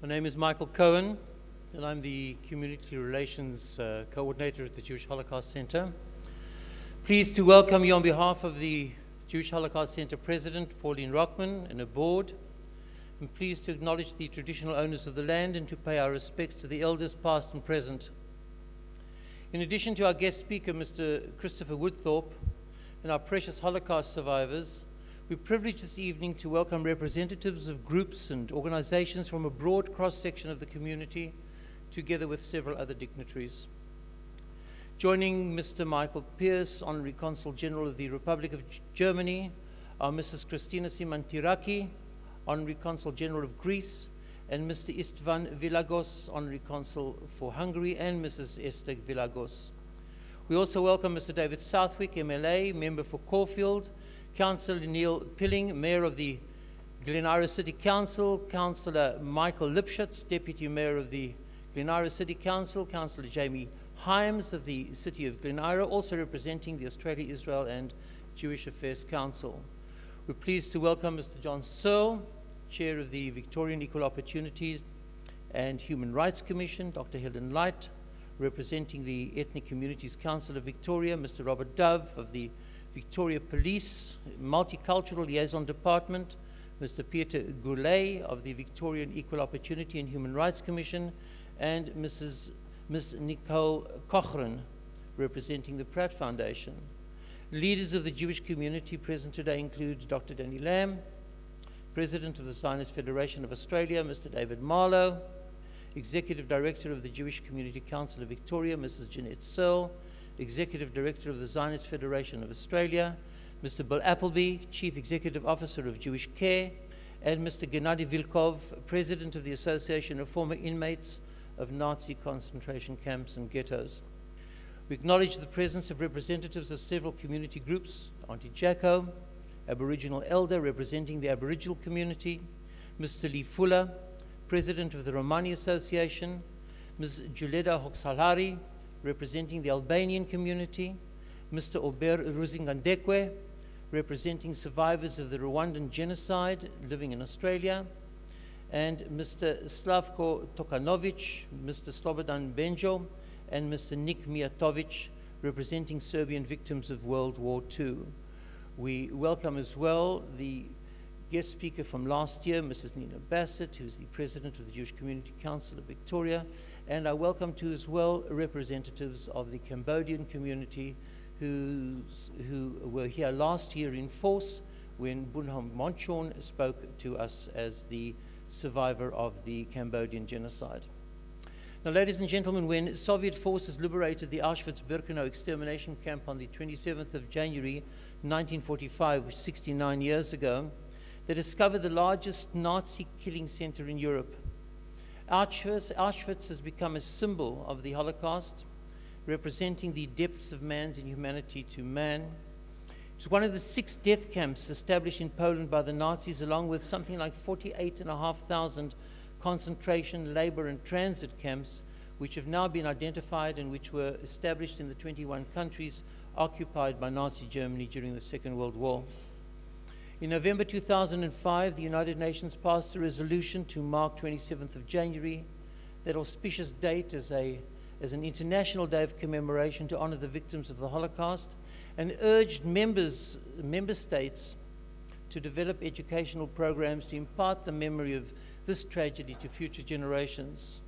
My name is Michael Cohen, and I'm the Community Relations Coordinator at the Jewish Holocaust Centre. Pleased to welcome you on behalf of the Jewish Holocaust Centre President, Pauline Rockman, and a board. I'm pleased to acknowledge the traditional owners of the land and to pay our respects to the elders past and present. In addition to our guest speaker, Mr. Christopher Woodthorpe, and our precious Holocaust survivors, we're privileged this evening to welcome representatives of groups and organizations from a broad cross-section of the community, together with several other dignitaries. Joining Mr. Michael Pierce, Honorary Consul General of the Republic of Germany, are Mrs. Christina Simantiraki, Honorary Consul General of Greece, and Mr. Istvan Vilagos, Honorary Consul for Hungary, and Mrs. Esther Vilagos. We also welcome Mr. David Southwick, MLA, Member for Caulfield, Councillor Neil Pilling, Mayor of the Glenara City Council, Councillor Michael Lipschutz, Deputy Mayor of the Glenara City Council, Councillor Jamie Hyams of the City of Glenara, also representing the Australia, Israel and Jewish Affairs Council. We're pleased to welcome Mr. John Searle, Chair of the Victorian Equal Opportunities and Human Rights Commission, Dr. Helen Light, representing the Ethnic Communities Council of Victoria, Mr. Robert Dove of the Victoria Police Multicultural Liaison Department, Mr. Peter Goulet of the Victorian Equal Opportunity and Human Rights Commission, and Ms. Nicole Cochran, representing the Pratt Foundation. Leaders of the Jewish community present today include Dr. Danny Lamb, President of the Zionist Federation of Australia, Mr. David Marlow, Executive Director of the Jewish Community Council of Victoria, Mrs. Jeanette Searle, Executive Director of the Zionist Federation of Australia, Mr. Bill Appleby, Chief Executive Officer of Jewish Care, and Mr. Gennady Vilkov, President of the Association of Former Inmates of Nazi concentration camps and ghettos. We acknowledge the presence of representatives of several community groups, Auntie Jacko, Aboriginal Elder representing the Aboriginal community, Mr. Lee Fuller, President of the Romani Association, Ms. Juleda Hoxhalari, representing the Albanian community, Mr. Ober Ruzingandekwe, representing survivors of the Rwandan genocide living in Australia, and Mr. Slavko Tokanovic, Mr. Slobodan Benjo, and Mr. Nik Mijatovic, representing Serbian victims of World War II. We welcome as well the guest speaker from last year, Mrs. Nina Bassett, who's the President of the Jewish Community Council of Victoria, and I welcome to as well representatives of the Cambodian community who were here last year in force when Bunham Monchorn spoke to us as the survivor of the Cambodian genocide. Now, ladies and gentlemen, when Soviet forces liberated the Auschwitz-Birkenau extermination camp on the 27th of January 1945, which is 69 years ago, they discovered the largest Nazi killing center in Europe. Auschwitz has become a symbol of the Holocaust, representing the depths of man's inhumanity to man. It was one of the 6 death camps established in Poland by the Nazis, along with something like 48,500 concentration, labor, and transit camps, which have now been identified and which were established in the 21 countries occupied by Nazi Germany during the Second World War. In November 2005, the United Nations passed a resolution to mark 27th of January, that auspicious date as an international day of commemoration to honor the victims of the Holocaust, and urged member states to develop educational programs to impart the memory of this tragedy to future generations.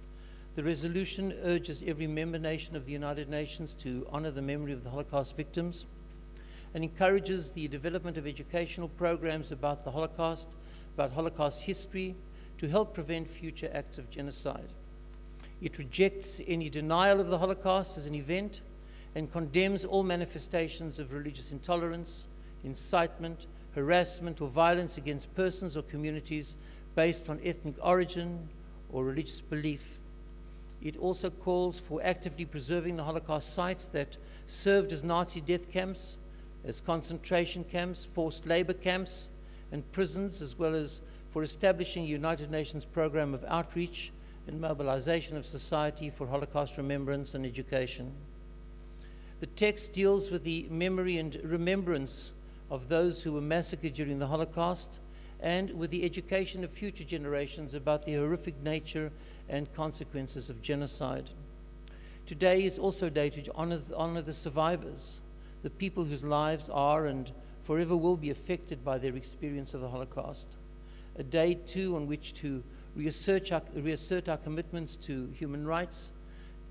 The resolution urges every member nation of the United Nations to honor the memory of the Holocaust victims, and encourages the development of educational programs about the Holocaust, about Holocaust history, to help prevent future acts of genocide. It rejects any denial of the Holocaust as an event and condemns all manifestations of religious intolerance, incitement, harassment, or violence against persons or communities based on ethnic origin or religious belief. It also calls for actively preserving the Holocaust sites that served as Nazi death camps, as concentration camps, forced labor camps, and prisons, as well as for establishing a United Nations program of outreach and mobilization of society for Holocaust remembrance and education. The text deals with the memory and remembrance of those who were massacred during the Holocaust and with the education of future generations about the horrific nature and consequences of genocide. Today is also a day to honor the survivors, the people whose lives are and forever will be affected by their experience of the Holocaust. A day, too, on which to reassert our commitments to human rights,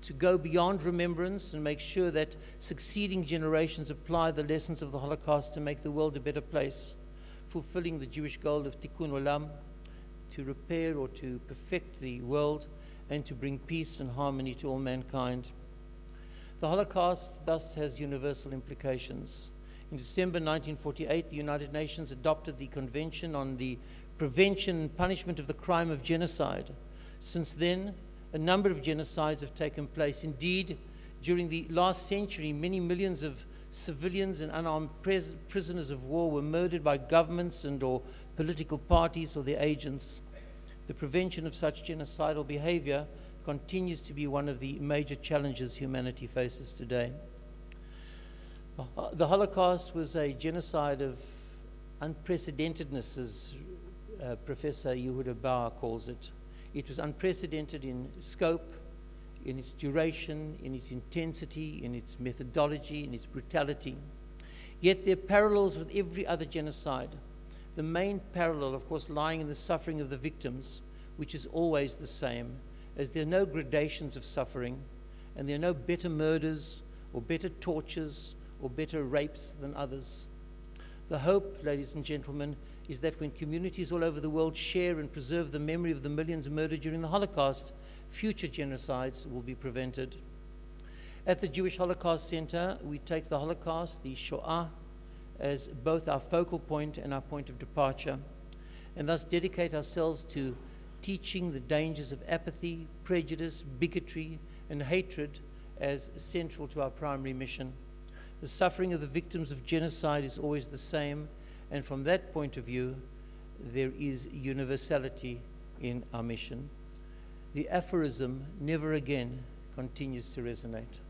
to go beyond remembrance and make sure that succeeding generations apply the lessons of the Holocaust to make the world a better place, fulfilling the Jewish goal of tikkun olam, to repair or to perfect the world and to bring peace and harmony to all mankind. The Holocaust thus has universal implications. In December 1948, the United Nations adopted the Convention on the Prevention and Punishment of the Crime of Genocide. Since then, a number of genocides have taken place. Indeed, during the last century, many millions of civilians and unarmed prisoners of war were murdered by governments and or political parties or their agents. The prevention of such genocidal behavior continues to be one of the major challenges humanity faces today. The Holocaust was a genocide of unprecedentedness, as Professor Yehuda Bauer calls it. It was unprecedented in scope, in its duration, in its intensity, in its methodology, in its brutality. Yet there are parallels with every other genocide. The main parallel, of course, lying in the suffering of the victims, which is always the same, as there are no gradations of suffering, and there are no better murders or better tortures or better rapes than others. The hope, ladies and gentlemen, is that when communities all over the world share and preserve the memory of the millions murdered during the Holocaust, future genocides will be prevented. At the Jewish Holocaust Centre, we take the Holocaust, the Shoah, as both our focal point and our point of departure, and thus dedicate ourselves to teaching the dangers of apathy, prejudice, bigotry, and hatred as central to our primary mission. The suffering of the victims of genocide is always the same, and from that point of view, there is universality in our mission. The aphorism, "never again," continues to resonate.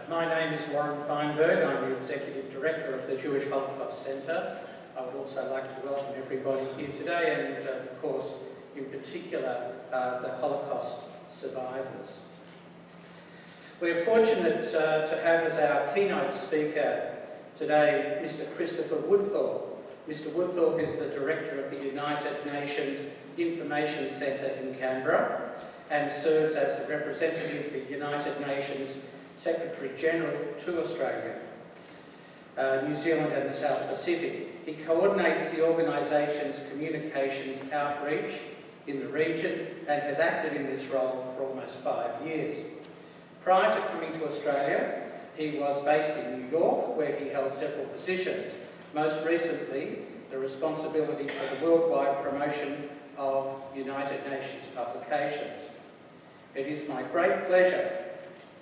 My name is Warren Feinberg. I'm the Executive Director of the Jewish Holocaust Centre. I would also like to welcome everybody here today and, of course, in particular, the Holocaust survivors. We're fortunate to have as our keynote speaker today Mr. Christopher Woodthorpe. Mr. Woodthorpe is the Director of the United Nations Information Centre in Canberra and serves as the representative of the United Nations Secretary-General to Australia, New Zealand and the South Pacific. He coordinates the organisation's communications outreach in the region and has acted in this role for almost 5 years. Prior to coming to Australia, he was based in New York, where he held several positions, most recently the responsibility for the worldwide promotion of United Nations publications. It is my great pleasure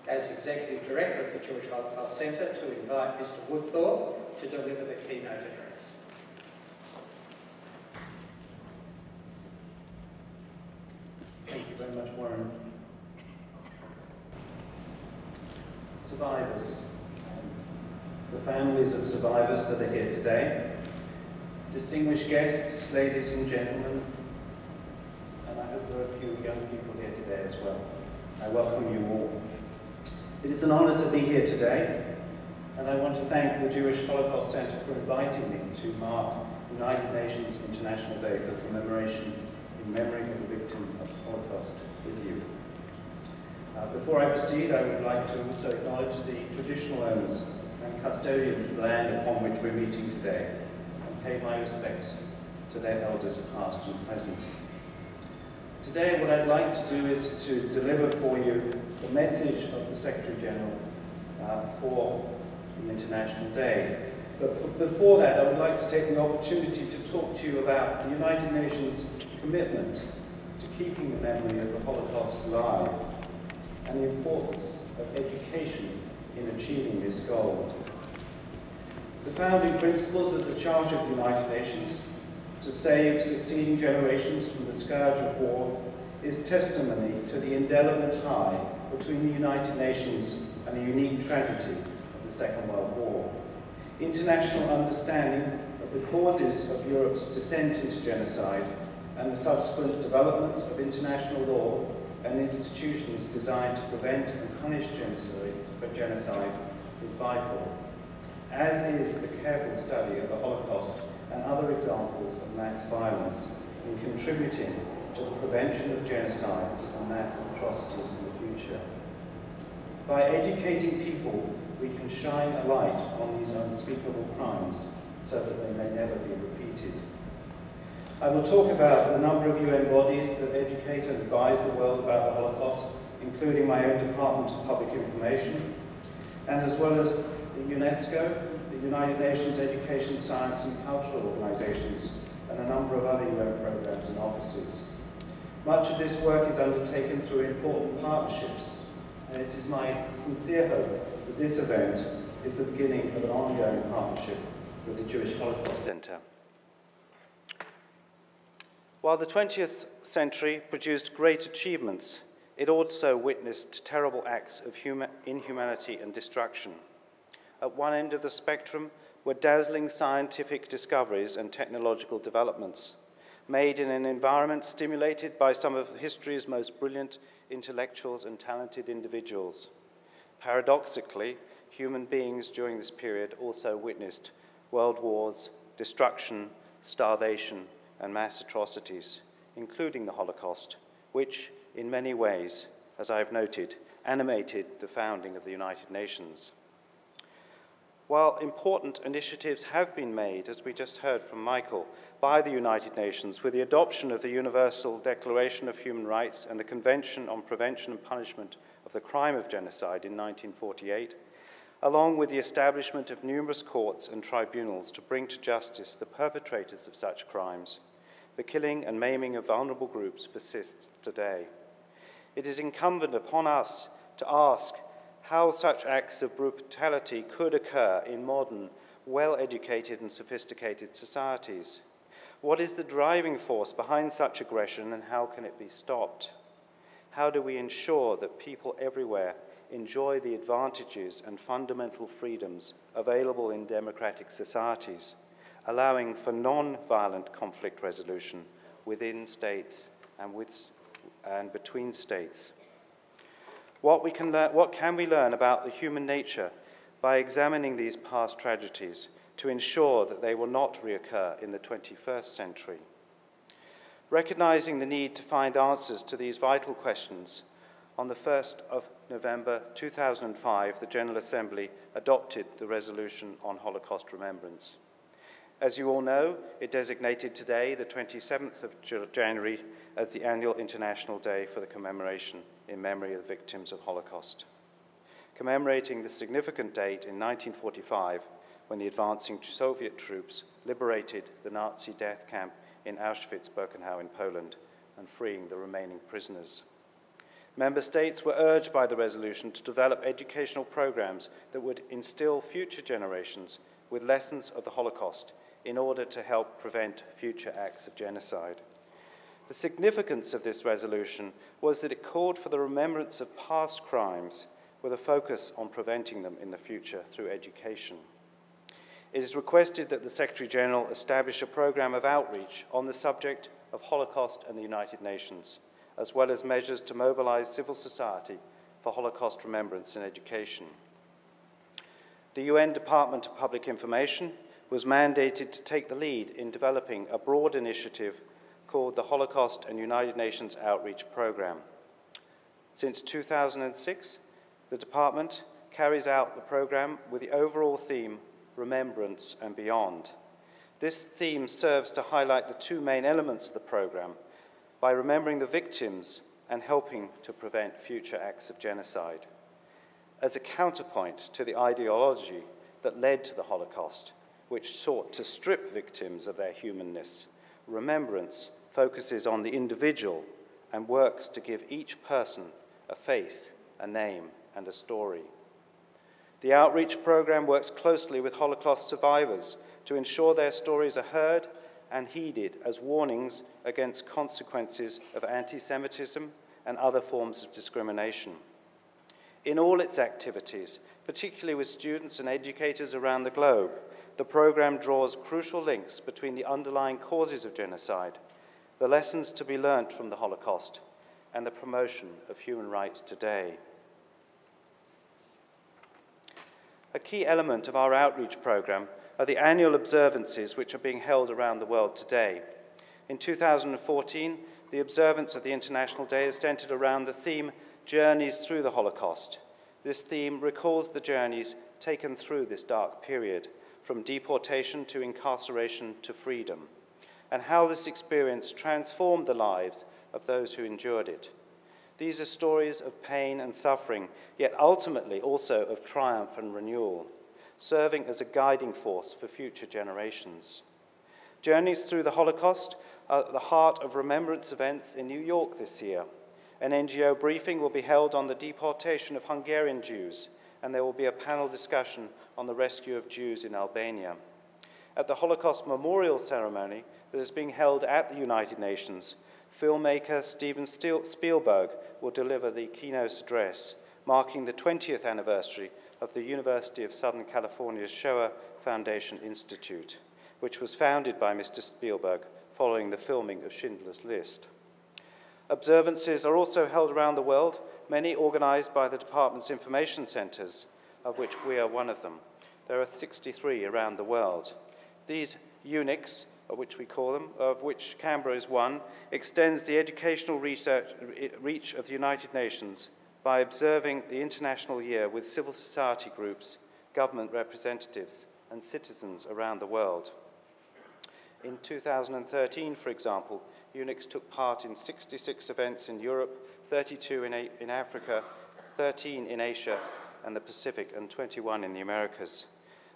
as Executive Director of the Jewish Holocaust Centre to invite Mr. Woodthorpe to deliver the keynote address. Thank you very much, Warren. Survivors, the families of survivors that are here today, distinguished guests, ladies and gentlemen, and I hope there are a few young people here today as well. I welcome you all. It is an honour to be here today, and I want to thank the Jewish Holocaust Centre for inviting me to mark United Nations International Day for Commemoration in memory of the victim of the Holocaust with you. Before I proceed, I would like to also acknowledge the traditional owners and custodians of the land upon which we're meeting today, and pay my respects to their elders past and present. Today, what I'd like to do is to deliver for you the message of the Secretary-General for the International Day. But before that, I would like to take the opportunity to talk to you about the United Nations' commitment to keeping the memory of the Holocaust alive and the importance of education in achieving this goal. The founding principles of the Charter of the United Nations to save succeeding generations from the scourge of war is testimony to the indelible tie between the United Nations and the unique tragedy of the Second World War. International understanding of the causes of Europe's descent into genocide and the subsequent development of international law and institutions designed to prevent and punish genocide is vital, as is the careful study of the Holocaust and other examples of mass violence in contributing to the prevention of genocides and mass atrocities in the future. By educating people, we can shine a light on these unspeakable crimes so that they may never be repeated. I will talk about the number of UN bodies that educate and advise the world about the Holocaust, including my own Department of Public Information, and as well as the UNESCO, the United Nations Education, Science and Cultural Organizations, and a number of other UN programs and offices. Much of this work is undertaken through important partnerships, and it is my sincere hope that this event is the beginning of an ongoing partnership with the Jewish Holocaust Centre. While the 20th century produced great achievements, it also witnessed terrible acts of inhumanity and destruction. At one end of the spectrum were dazzling scientific discoveries and technological developments, made in an environment stimulated by some of history's most brilliant intellectuals and talented individuals. Paradoxically, human beings during this period also witnessed world wars, destruction, starvation, and mass atrocities, including the Holocaust, which, in many ways, as I have noted, animated the founding of the United Nations. While important initiatives have been made, as we just heard from Michael, by the United Nations with the adoption of the Universal Declaration of Human Rights and the Convention on Prevention and Punishment of the Crime of Genocide in 1948, along with the establishment of numerous courts and tribunals to bring to justice the perpetrators of such crimes, the killing and maiming of vulnerable groups persists today. It is incumbent upon us to ask how such acts of brutality could occur in modern, well-educated and sophisticated societies. What is the driving force behind such aggression and how can it be stopped? how do we ensure that people everywhere enjoy the advantages and fundamental freedoms available in democratic societies, allowing for non-violent conflict resolution within states and between states? What can we learn about the human nature by examining these past tragedies to ensure that they will not reoccur in the 21st century? Recognizing the need to find answers to these vital questions, on the 1st of November 2005, the General Assembly adopted the resolution on Holocaust remembrance. As you all know, it designated today, the 27th of January, as the annual International Day for the commemoration in memory of the victims of Holocaust. Commemorating the significant date in 1945, when the advancing Soviet troops liberated the Nazi death camp in Auschwitz-Birkenau in Poland and freeing the remaining prisoners. Member states were urged by the resolution to develop educational programs that would instill future generations with lessons of the Holocaust in order to help prevent future acts of genocide. The significance of this resolution was that it called for the remembrance of past crimes with a focus on preventing them in the future through education. It is requested that the Secretary-General establish a program of outreach on the subject of Holocaust and the United Nations, as well as measures to mobilize civil society for Holocaust remembrance and education. The UN Department of Public Information was mandated to take the lead in developing a broad initiative called the Holocaust and United Nations Outreach Program. Since 2006, the department carries out the program with the overall theme Remembrance and Beyond. This theme serves to highlight the two main elements of the program by remembering the victims and helping to prevent future acts of genocide. As a counterpoint to the ideology that led to the Holocaust, which sought to strip victims of their humanness, remembrance focuses on the individual and works to give each person a face, a name, and a story. The outreach program works closely with Holocaust survivors to ensure their stories are heard and heeded as warnings against consequences of anti-Semitism and other forms of discrimination. In all its activities, particularly with students and educators around the globe, the program draws crucial links between the underlying causes of genocide, the lessons to be learnt from the Holocaust, and the promotion of human rights today. A key element of our outreach program are the annual observances which are being held around the world today. In 2014, the observance of the International Day is centered around the theme, Journeys Through the Holocaust. This theme recalls the journeys taken through this dark period, from deportation to incarceration to freedom, and how this experience transformed the lives of those who endured it. These are stories of pain and suffering, yet ultimately also of triumph and renewal, serving as a guiding force for future generations. Journeys Through the Holocaust are at the heart of remembrance events in New York this year. An NGO briefing will be held on the deportation of Hungarian Jews, and there will be a panel discussion on the rescue of Jews in Albania. At the Holocaust Memorial Ceremony that is being held at the United Nations, filmmaker Steven Spielberg will deliver the keynote address, marking the 20th anniversary of the University of Southern California's Shoah Foundation Institute, which was founded by Mr. Spielberg following the filming of Schindler's List. Observances are also held around the world, many organized by the department's information centers, of which we are one of them. There are 63 around the world. These UNICs, which we call them, of which Canberra is one, extends the educational reach of the United Nations by observing the International Year with civil society groups, government representatives, and citizens around the world. In 2013, for example, UNICs took part in 66 events in Europe, 32 in Africa, 13 in Asia and the Pacific, and 21 in the Americas.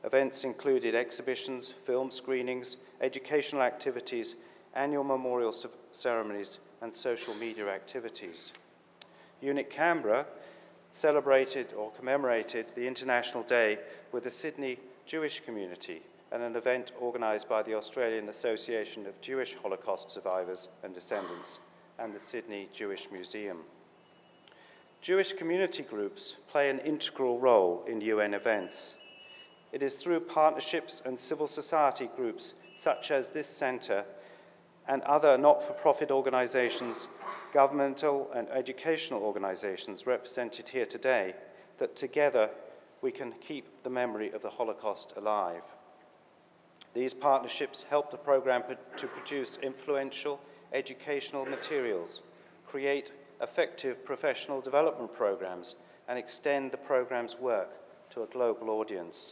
Events included exhibitions, film screenings, educational activities, annual memorial ceremonies, and social media activities. UNIC Canberra celebrated or commemorated the International Day with the Sydney Jewish community and an event organised by the Australian Association of Jewish Holocaust Survivors and Descendants and the Sydney Jewish Museum. Jewish community groups play an integral role in UN events. It is through partnerships and civil society groups such as this centre and other not-for-profit organisations, governmental and educational organisations represented here today, that together we can keep the memory of the Holocaust alive. These partnerships help the programme to produce influential educational materials, create effective professional development programmes, and extend the programme's work to a global audience.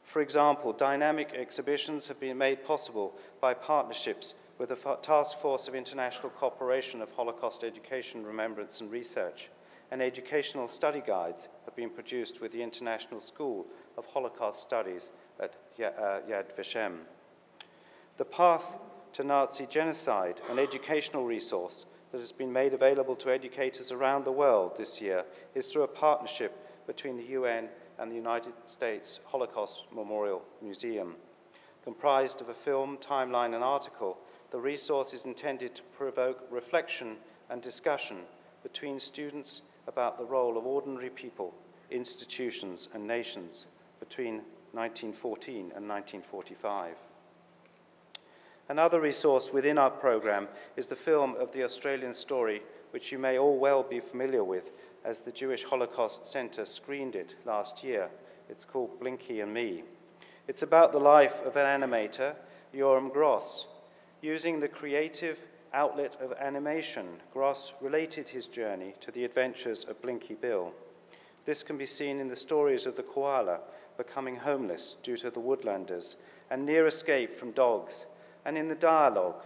For example, dynamic exhibitions have been made possible by partnerships with the Task Force of International Cooperation of Holocaust Education, Remembrance and Research, and educational study guides have been produced with the International School of Holocaust Studies at Yad Vashem. The Path to Nazi Genocide, an educational resource that has been made available to educators around the world this year, is through a partnership between the UN and the United States Holocaust Memorial Museum. Comprised of a film, timeline, and article, the resource is intended to provoke reflection and discussion between students about the role of ordinary people, institutions, and nations between 1914 and 1945. Another resource within our programme is the film of the Australian story, which you may all well be familiar with, as the Jewish Holocaust Centre screened it last year. It's called Blinky and Me. It's about the life of an animator, Yoram Gross. Using the creative outlet of animation, Gross related his journey to the adventures of Blinky Bill. This can be seen in the stories of the koala becoming homeless due to the woodlanders and near escape from dogs, and in the dialogue,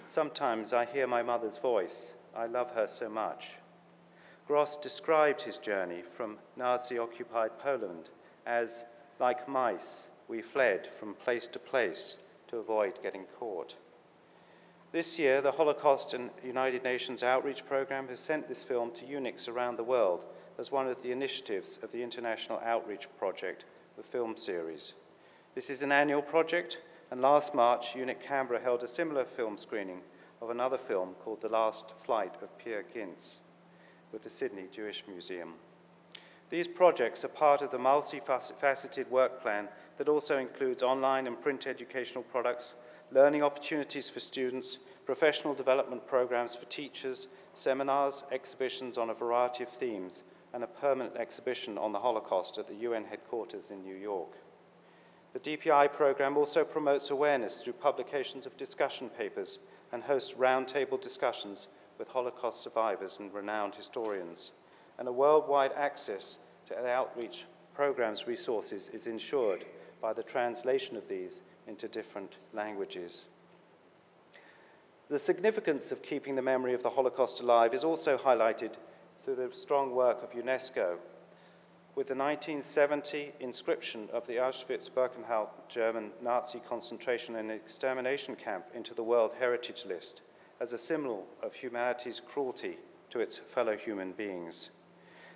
"Sometimes I hear my mother's voice. I love her so much." Gross described his journey from Nazi-occupied Poland as, like mice, we fled from place to place to avoid getting caught. This year, the Holocaust and United Nations Outreach Programme has sent this film to UNICs around the world as one of the initiatives of the International Outreach Project, the film series. This is an annual project, and last March, UNIC Canberra held a similar film screening of another film called The Last Flight of Peer Gynt with the Sydney Jewish Museum. These projects are part of the multifaceted work plan that also includes online and print educational products, learning opportunities for students, professional development programs for teachers, seminars, exhibitions on a variety of themes, and a permanent exhibition on the Holocaust at the UN headquarters in New York. The DPI program also promotes awareness through publications of discussion papers and hosts roundtable discussions with Holocaust survivors and renowned historians. And a worldwide access to the outreach program's resources is ensured by the translation of these into different languages. The significance of keeping the memory of the Holocaust alive is also highlighted through the strong work of UNESCO, with the 1970 inscription of the Auschwitz-Birkenau German Nazi concentration and extermination camp into the World Heritage List as a symbol of humanity's cruelty to its fellow human beings.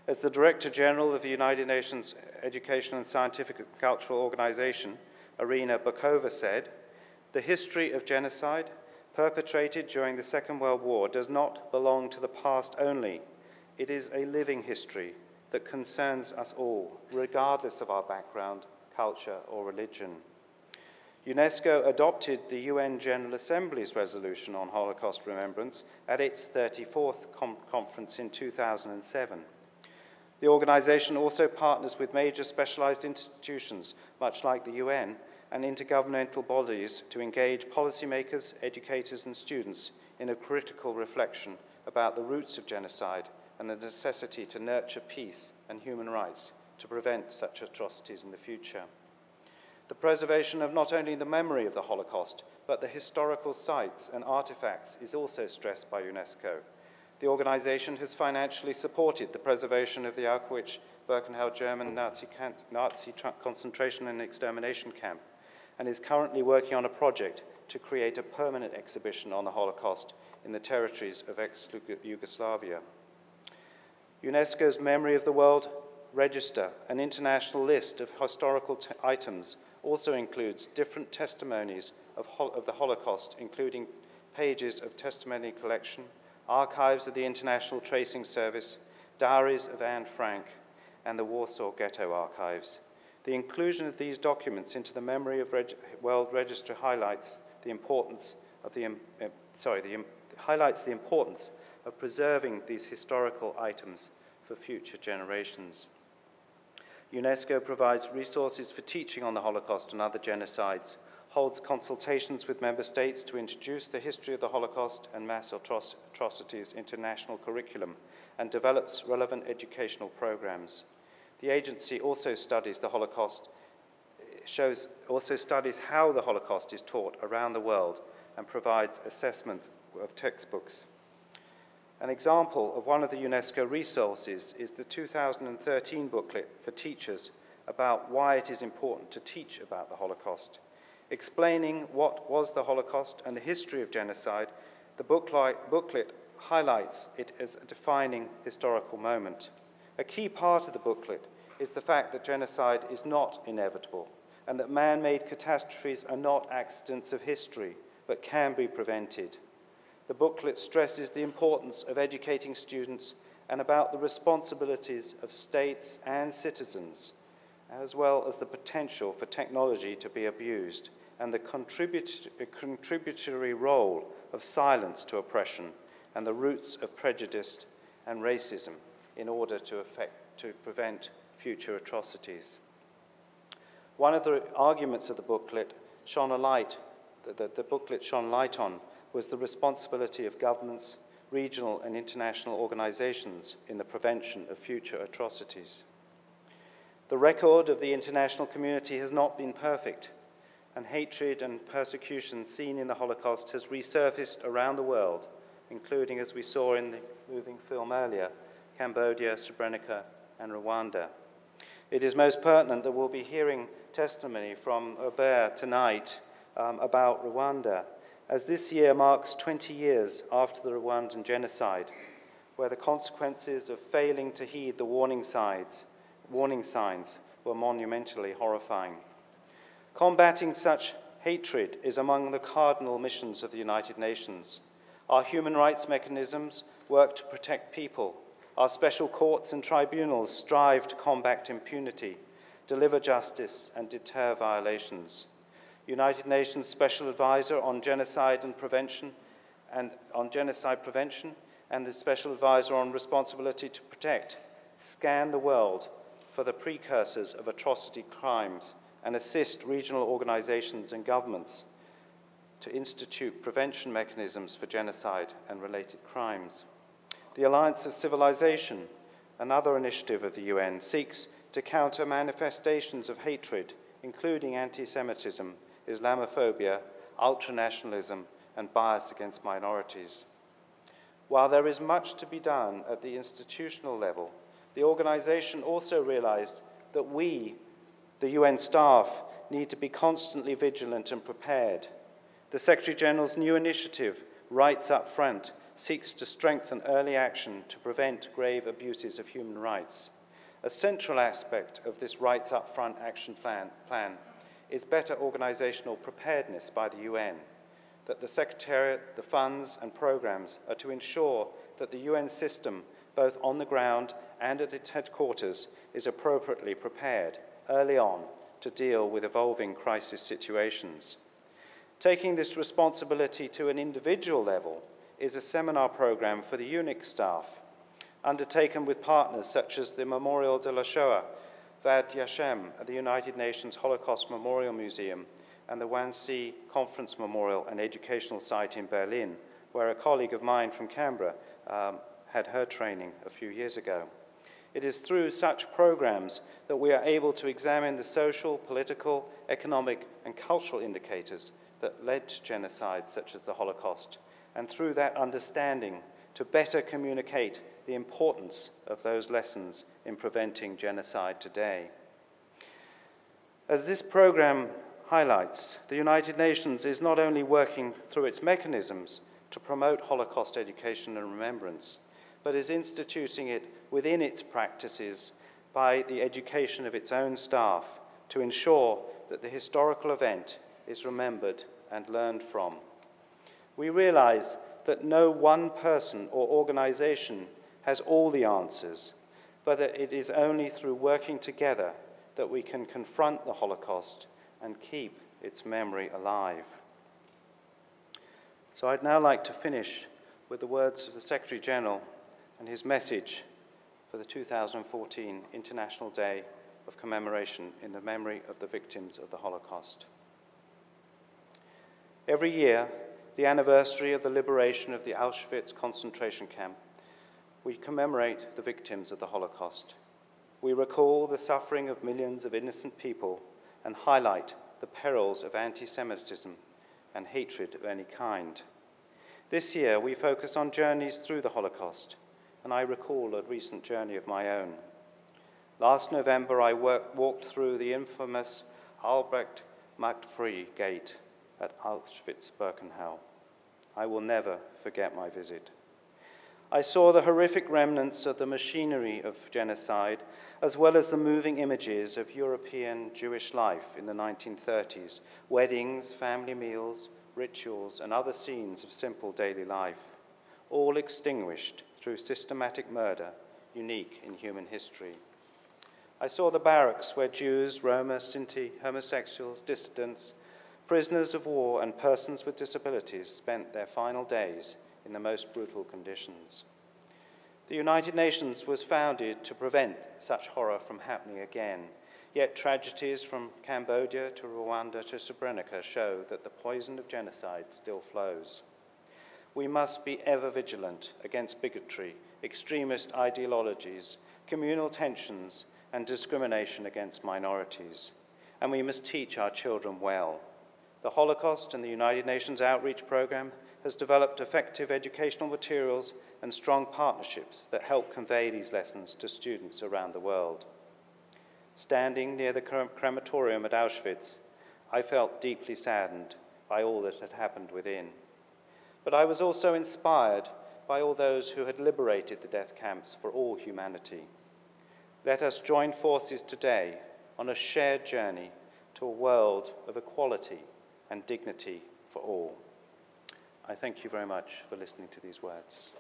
As the Director General of the United Nations Educational and Scientific and Cultural Organization, Irina Bokova, said, "The history of genocide perpetrated during the Second World War does not belong to the past only. It is a living history that concerns us all, regardless of our background, culture, or religion." UNESCO adopted the UN General Assembly's resolution on Holocaust remembrance at its 34th conference in 2007. The organization also partners with major specialized institutions, much like the UN, and intergovernmental bodies to engage policymakers, educators, and students in a critical reflection about the roots of genocide and the necessity to nurture peace and human rights to prevent such atrocities in the future. The preservation of not only the memory of the Holocaust, but the historical sites and artifacts is also stressed by UNESCO. The organization has financially supported the preservation of the Auschwitz-Birkenau German Nazi concentration and extermination camp, and is currently working on a project to create a permanent exhibition on the Holocaust in the territories of ex-Yugoslavia. UNESCO's Memory of the World Register, an international list of historical items, also includes different testimonies of the Holocaust, including pages of testimony collection, archives of the International Tracing Service, Diaries of Anne Frank, and the Warsaw Ghetto Archives. The inclusion of these documents into the Memory of World Register highlights the importance of preserving these historical items for future generations. UNESCO provides resources for teaching on the Holocaust and other genocides, holds consultations with member states to introduce the history of the Holocaust and mass atrocities into national curriculum, and develops relevant educational programs. The agency also studies the Holocaust, studies how the Holocaust is taught around the world, and provides assessment of textbooks. An example of one of the UNESCO resources is the 2013 booklet for teachers about why it is important to teach about the Holocaust. Explaining what was the Holocaust and the history of genocide, the booklet highlights it as a defining historical moment. A key part of the booklet is the fact that genocide is not inevitable and that man-made catastrophes are not accidents of history, but can be prevented. The booklet stresses the importance of educating students and about the responsibilities of states and citizens, as well as the potential for technology to be abused and the contributory role of silence to oppression and the roots of prejudice and racism in order to prevent future atrocities. One of the arguments of the booklet the booklet shone light on was the responsibility of governments, regional and international organizations in the prevention of future atrocities. The record of the international community has not been perfect, and hatred and persecution seen in the Holocaust has resurfaced around the world, including, as we saw in the moving film earlier, Cambodia, Srebrenica, and Rwanda. It is most pertinent that we'll be hearing testimony from Aubert tonight about Rwanda, as this year marks 20 years after the Rwandan genocide, where the consequences of failing to heed the warning signs were monumentally horrifying. Combating such hatred is among the cardinal missions of the United Nations. Our human rights mechanisms work to protect people. Our special courts and tribunals strive to combat impunity, deliver justice, and deter violations. United Nations Special Advisor on Genocide Prevention and the Special Advisor on Responsibility to Protect scan the world for the precursors of atrocity crimes and assist regional organizations and governments to institute prevention mechanisms for genocide and related crimes. The Alliance of Civilization, another initiative of the UN, seeks to counter manifestations of hatred, including anti-Semitism, Islamophobia, ultranationalism, and bias against minorities. While there is much to be done at the institutional level, the organization also realized that we, the UN staff, need to be constantly vigilant and prepared. The Secretary-General's new initiative, Rights Up Front, seeks to strengthen early action to prevent grave abuses of human rights. A central aspect of this Rights Up Front action plan is better organizational preparedness by the UN, that the Secretariat, the funds and programs are to ensure that the UN system, both on the ground and at its headquarters, is appropriately prepared early on to deal with evolving crisis situations. Taking this responsibility to an individual level is a seminar program for the UNIC staff, undertaken with partners such as the Memorial de la Shoah, Vad Yashem at the United Nations Holocaust Memorial Museum, and the Wannsee Conference Memorial and Educational Site in Berlin, where a colleague of mine from Canberra had her training a few years ago. It is through such programs that we are able to examine the social, political, economic, and cultural indicators that led to genocides such as the Holocaust, and through that understanding to better communicate the importance of those lessons in preventing genocide today. As this program highlights, the United Nations is not only working through its mechanisms to promote Holocaust education and remembrance, but is instituting it within its practices by the education of its own staff to ensure that the historical event is remembered and learned from. We realize that no one person or organization has all the answers, but that it is only through working together that we can confront the Holocaust and keep its memory alive. So I'd now like to finish with the words of the Secretary-General and his message for the 2014 International Day of Commemoration in the memory of the victims of the Holocaust. Every year, the anniversary of the liberation of the Auschwitz concentration camp, we commemorate the victims of the Holocaust. We recall the suffering of millions of innocent people and highlight the perils of anti-Semitism and hatred of any kind. This year, we focus on journeys through the Holocaust, and I recall a recent journey of my own. Last November, I walked through the infamous Albrecht-Markt-Free Gate at Auschwitz-Birkenau. I will never forget my visit. I saw the horrific remnants of the machinery of genocide, as well as the moving images of European Jewish life in the 1930s, weddings, family meals, rituals, and other scenes of simple daily life, all extinguished through systematic murder, unique in human history. I saw the barracks where Jews, Roma, Sinti, homosexuals, dissidents, prisoners of war, and persons with disabilities spent their final days in the most brutal conditions. The United Nations was founded to prevent such horror from happening again, yet tragedies from Cambodia to Rwanda to Srebrenica show that the poison of genocide still flows. We must be ever vigilant against bigotry, extremist ideologies, communal tensions, and discrimination against minorities. And we must teach our children well. The Holocaust and the United Nations Outreach Programme has developed effective educational materials and strong partnerships that help convey these lessons to students around the world. Standing near the crematorium at Auschwitz, I felt deeply saddened by all that had happened within. But I was also inspired by all those who had liberated the death camps for all humanity. Let us join forces today on a shared journey to a world of equality and dignity for all. I thank you very much for listening to these words.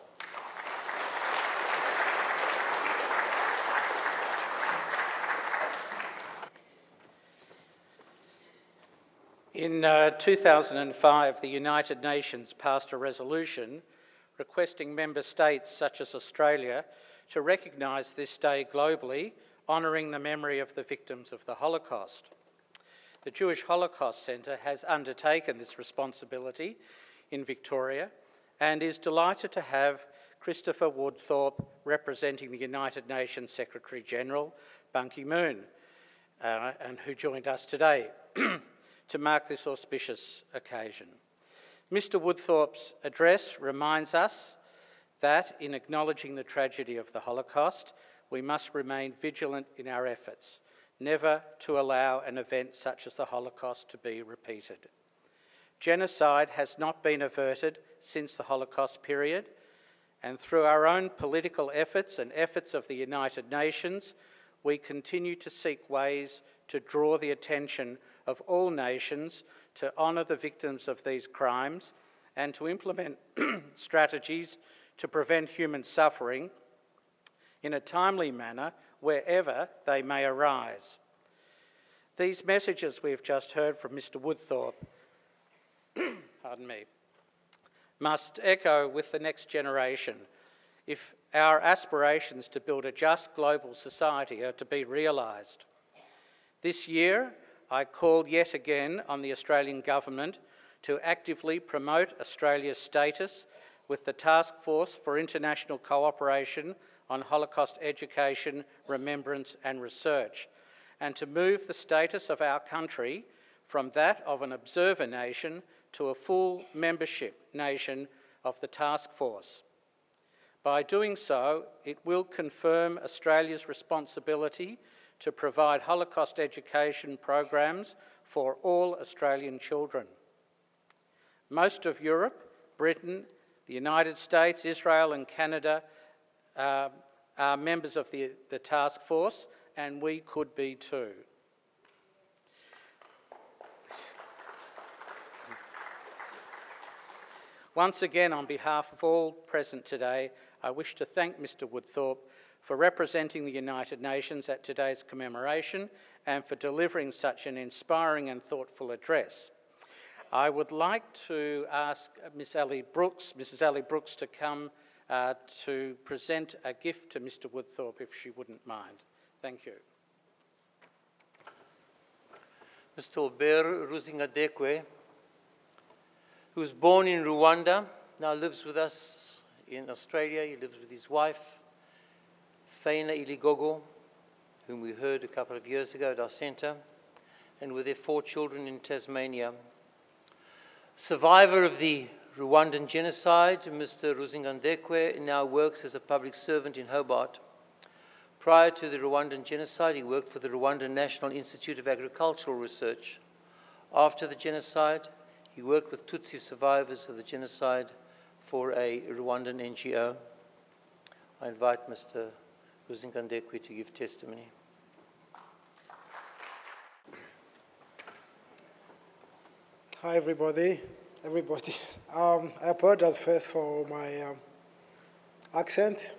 In 2005, the United Nations passed a resolution requesting member states such as Australia to recognise this day globally, honouring the memory of the victims of the Holocaust. The Jewish Holocaust Centre has undertaken this responsibility in Victoria and is delighted to have Christopher Woodthorpe representing the United Nations Secretary-General, Ban Ki-moon, and who joined us today to mark this auspicious occasion. Mr. Woodthorpe's address reminds us that in acknowledging the tragedy of the Holocaust, we must remain vigilant in our efforts, never to allow an event such as the Holocaust to be repeated. Genocide has not been averted since the Holocaust period, and through our own political efforts and efforts of the United Nations, we continue to seek ways to draw the attention of all nations to honour the victims of these crimes and to implement strategies to prevent human suffering in a timely manner wherever they may arise. These messages we've just heard from Mr. Woodthorpe pardon me, must echo with the next generation if our aspirations to build a just global society are to be realised. This year, I called yet again on the Australian Government to actively promote Australia's status with the Task Force for International Cooperation on Holocaust Education, Remembrance and Research, and to move the status of our country from that of an observer nation to a full membership nation of the task force. By doing so, it will confirm Australia's responsibility to provide Holocaust education programs for all Australian children. Most of Europe, Britain, the United States, Israel and Canada are members of the task force, and we could be too. Once again, on behalf of all present today, I wish to thank Mr. Woodthorpe for representing the United Nations at today's commemoration and for delivering such an inspiring and thoughtful address. I would like to ask Mrs. Ali Brooks to come to present a gift to Mr. Woodthorpe, if she wouldn't mind. Thank you. Mr. Ober Ruzingadekwe, who was born in Rwanda, now lives with us in Australia. He lives with his wife, Faina Iligogo, whom we heard a couple of years ago at our centre, and with their 4 children in Tasmania. Survivor of the Rwandan genocide, Mr. Ruzingandekwe now works as a public servant in Hobart. Prior to the Rwandan genocide, he worked for the Rwandan National Institute of Agricultural Research. After the genocide, he worked with Tutsi survivors of the genocide for a Rwandan NGO. I invite Mr. Ruzingandekwe to give testimony. Hi, everybody. I apologize first for my accent.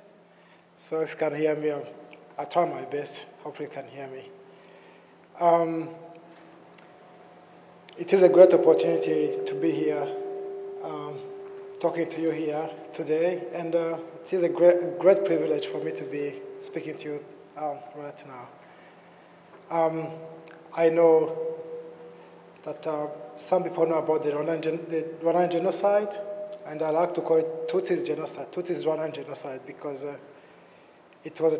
So if you can hear me, I'll try my best. Hopefully you can hear me. It is a great opportunity to be here, talking to you here today. And it is a great privilege for me to be speaking to you right now. I know that some people know about the Rwandan genocide, and I like to call it Tutsis genocide, Tutsis Rwandan genocide, because it was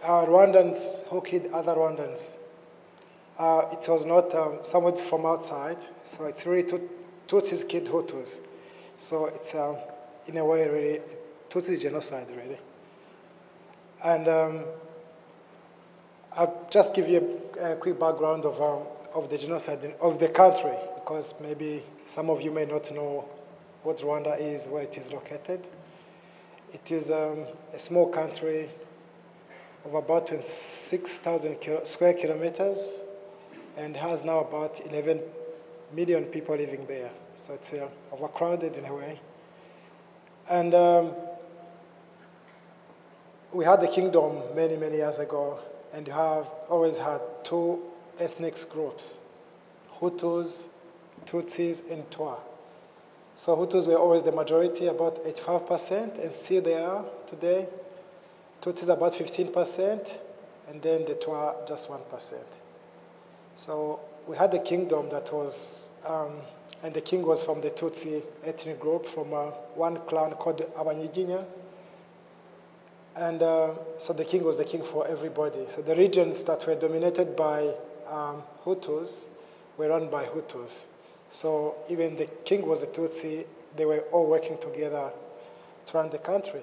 Rwandans who killed other Rwandans. It was not someone from outside, so it's really Tutsis killed Hutus. So it's, in a way, really Tutsis genocide, really. And I'll just give you a quick background of the genocide of the country, because maybe some of you may not know what Rwanda is, where it is located. It is a small country of about 26,000 square kilometers and has now about 11 million people living there. So it's overcrowded in a way. And we had the kingdom many, many years ago, and you have always had 2 ethnic groups, Hutus, Tutsis, and Twa. So Hutus were always the majority, about 85%, and still they are today. Tutsis about 15%, and then the Twa just 1%. So we had the kingdom that was, and the king was from the Tutsi ethnic group, from one clan called Abanyiginya. And so the king was the king for everybody. So the regions that were dominated by Hutus were run by Hutus. So even the king was a Tutsi, they were all working together to run the country.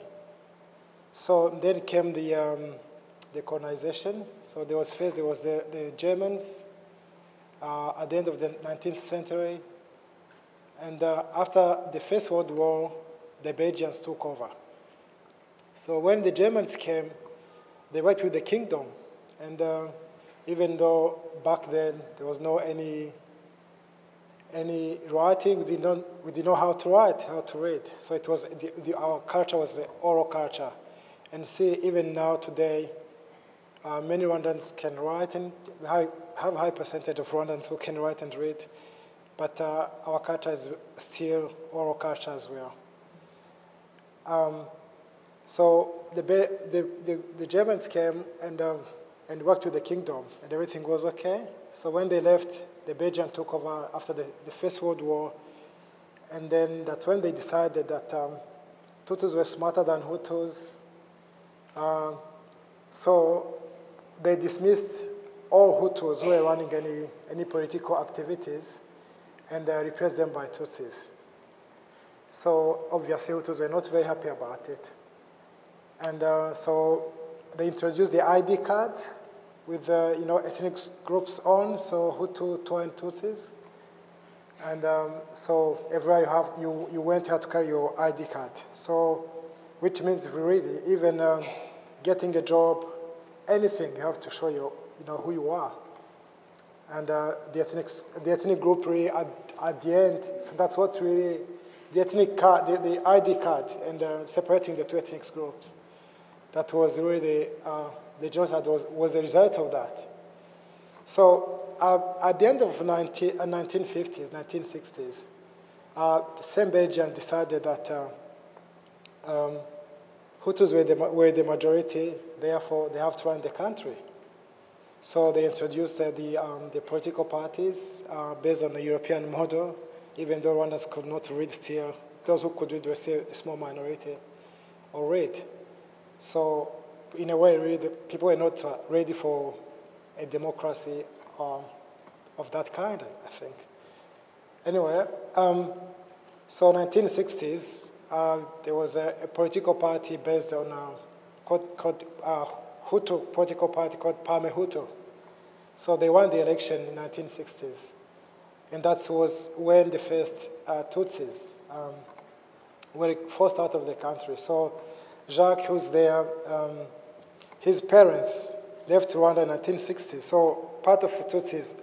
So then came the colonization. So there was the Germans at the end of the 19th century. And after the First World War, the Belgians took over. So when the Germans came, they worked with the kingdom. And even though back then there was no any writing, we didn't know how to write, how to read. So it was our culture was the oral culture. And see, even now today, many Rwandans can write, and we have a high percentage of Rwandans who can write and read. But our culture is still oral culture as well. So the Germans came and worked with the kingdom, and everything was okay. So when they left, the Belgians took over after the First World War, and then that's when they decided that Tutsis were smarter than Hutus. So they dismissed all Hutus who were running any political activities and replaced them by Tutsis. So obviously Hutus were not very happy about it. And so they introduced the ID cards with ethnic groups on, so Hutu, Twa, and Tutsis. And so everywhere you went, you had to carry your ID card. So, which means really, even getting a job, anything, you have to show who you are. And the ethnic group really at the end, so that's what really ethnic card, the ID card, and separating the two ethnic groups. That was really the genocide was a result of that. So at the end of 1950s, 1960s, the same Belgium decided that Hutus were the majority, therefore they have to run the country. So they introduced the political parties based on the European model, even though Rwandans could not read still. Those who could read were still a small minority or read. So in a way, really, the people were not ready for a democracy of that kind, I think. Anyway, so 1960s, there was a political party based on called Hutu political party called Pame Hutu. So they won the election in 1960s. And that was when the first Tutsis were forced out of the country. So Jacques, who's there, his parents left Rwanda in 1960s. So part of the Tutsis,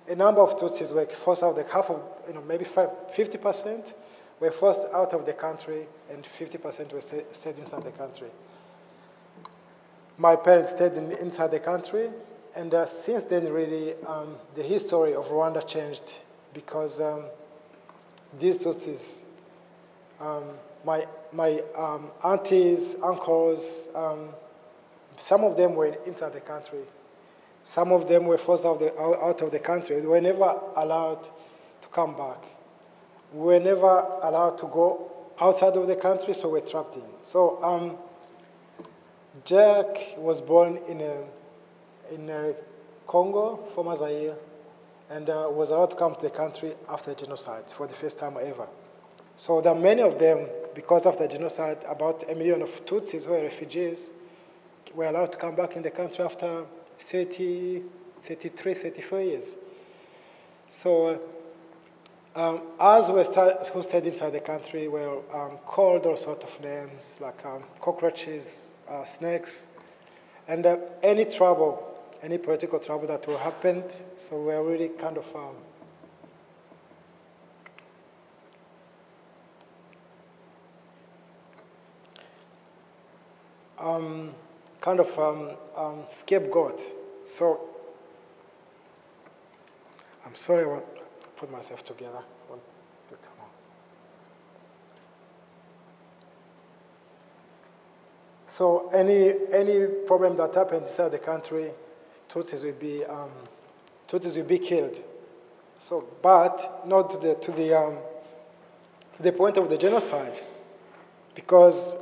a number of Tutsis were forced out, like half of, maybe 50% were forced out of the country, and 50% were stayed inside the country. My parents stayed inside the country, and since then, really, the history of Rwanda changed because these Tutsis, my aunties, uncles, some of them were inside the country. Some of them were forced out of the country. They were never allowed to come back. We were never allowed to go outside of the country, so we're trapped in. So Jack was born in Congo, former Zaire, and was allowed to come to the country after the genocide for the first time ever. So there are many of them, because of the genocide, about 1 million of Tutsis who were refugees, were allowed to come back in the country after 30, 33, 34 years. So us who stayed inside the country were called all sorts of names, like cockroaches, snakes, and any trouble, any political trouble that will happen, so we're really kind of scapegoat. So I'm sorry, I want to put myself together. One bit more. So any problem that happens inside the country, Tutsis will be killed. So, but not to the point of the genocide, because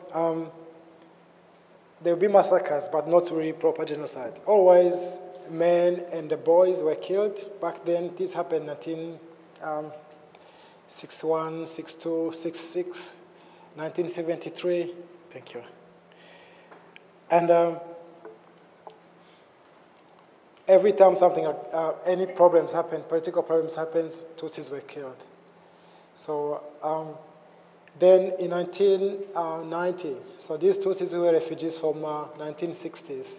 there will be massacres, but not really proper genocide. Always, men and the boys were killed. Back then, this happened in 1961, 62, 66, 1973. Thank you. And every time any problems happen, political problems happens, Tutsis were killed. So then in 1990, so these Tutsis who were refugees from 1960s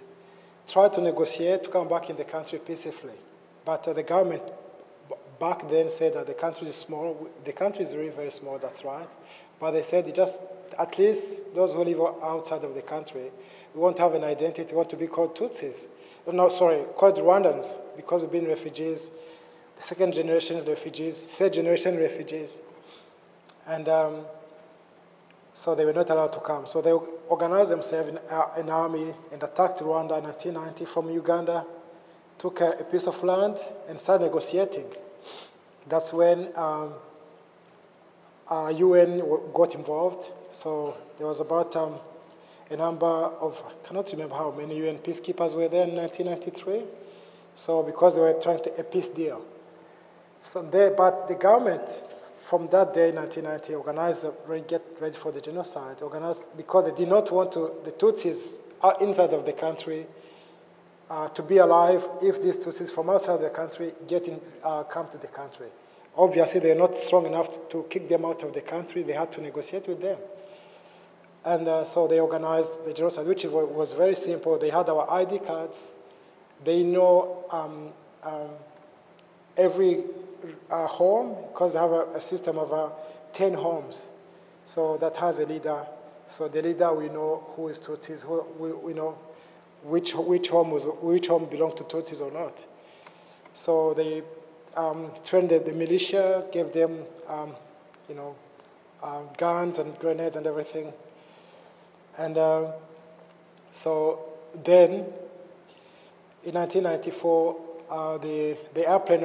tried to negotiate to come back in the country peacefully. But the government back then said that the country is small. The country is really very small, that's right. But they said just at least those who live outside of the country, we won't have an identity, we want to be called Tutsis. No, sorry, called Rwandans, because we've been refugees, the second generation refugees, third generation refugees. And so they were not allowed to come. So they organized themselves in an army and attacked Rwanda in 1990 from Uganda, took a piece of land and started negotiating. That's when UN got involved. So there was about a number of, I cannot remember how many UN peacekeepers were there in 1993. So because they were trying to a peace deal. So but the government, from that day, 1990, organized, get ready for the genocide, organized because they did not want the Tutsis inside of the country to be alive if these Tutsis from outside the country come to the country. Obviously, they're not strong enough to kick them out of the country. They had to negotiate with them. And so they organized the genocide, which was very simple. They had our ID cards. They know every home, because they have a system of 10 homes. So that has a leader. So the leader, we know who is Tutsis, we know which home belonged to Tutsis or not. So they trained the militia, gave them guns and grenades and everything. And so then, in 1994, the airplane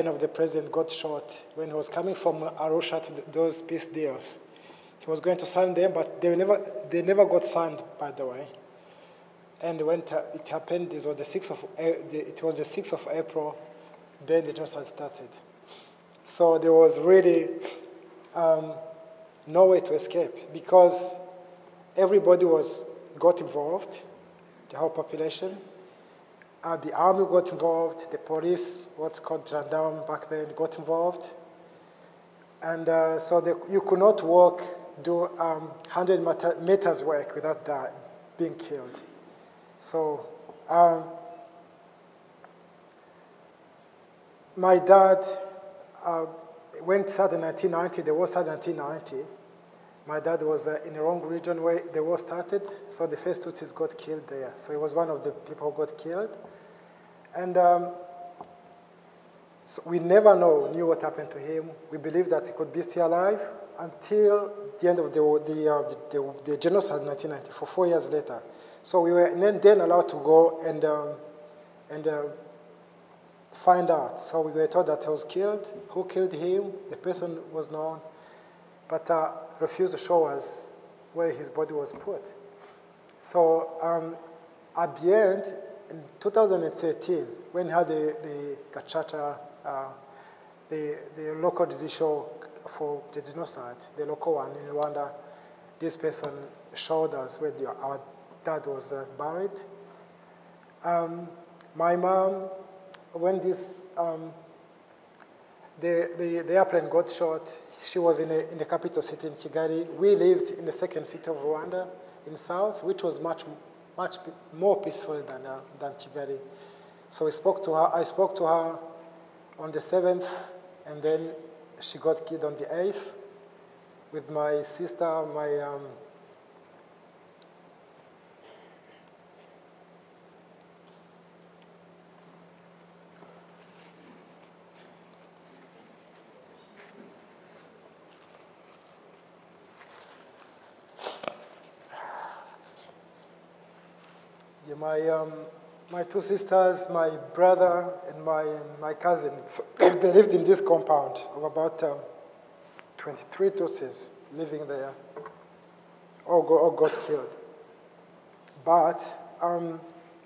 of the president got shot when he was coming from Arusha to those peace deals. He was going to sign them, but they never got signed, by the way. And when it happened, it was the 6th of April. Then the genocide started. So there was really no way to escape because everybody got involved, the whole population. The army got involved, the police, what's called gendarme back then, got involved. And so you could not do 100 meters work without being killed. So my dad, when it started in 1990, the war started in 1990. My dad was in the wrong region where the war started, so the first Tutsis got killed there. So he was one of the people who got killed. And so we never knew what happened to him. We believed that he could be still alive until the end of the genocide in 1990, for 4 years later. So we were then allowed to go and find out. So we were told that he was killed. Who killed him? The person was known, but refused to show us where his body was put. So at the end, in 2013, when we had the Gacaca, the local judicial for the genocide, the local one in Rwanda, this person showed us where our dad was buried. My mom, when the airplane got shot, she was in the capital city in Kigali. We lived in the second city of Rwanda, in south, which was much more peaceful than Kigali. So I spoke to her on the 7th, and then she got killed on the 8th with my sister, my two sisters, my brother, and my cousin. They lived in this compound of about 23 Tutsis living there. All got killed. But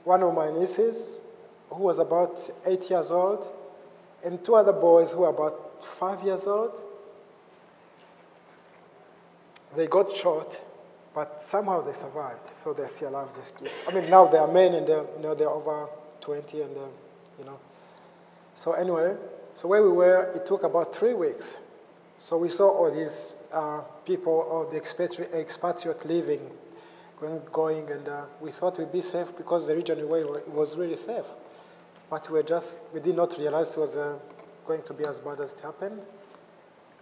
one of my nieces, who was about 8 years old, and two other boys who were about 5 years old, they got shot. But somehow they survived, so they're still alive. These kids. I mean, now they are men, and they're over 20, and So anyway, so where we were, it took about 3 weeks. So we saw all these people, all the expatriate living, going, and we thought we'd be safe because the region we were it was really safe. But we did not realize it was going to be as bad as it happened.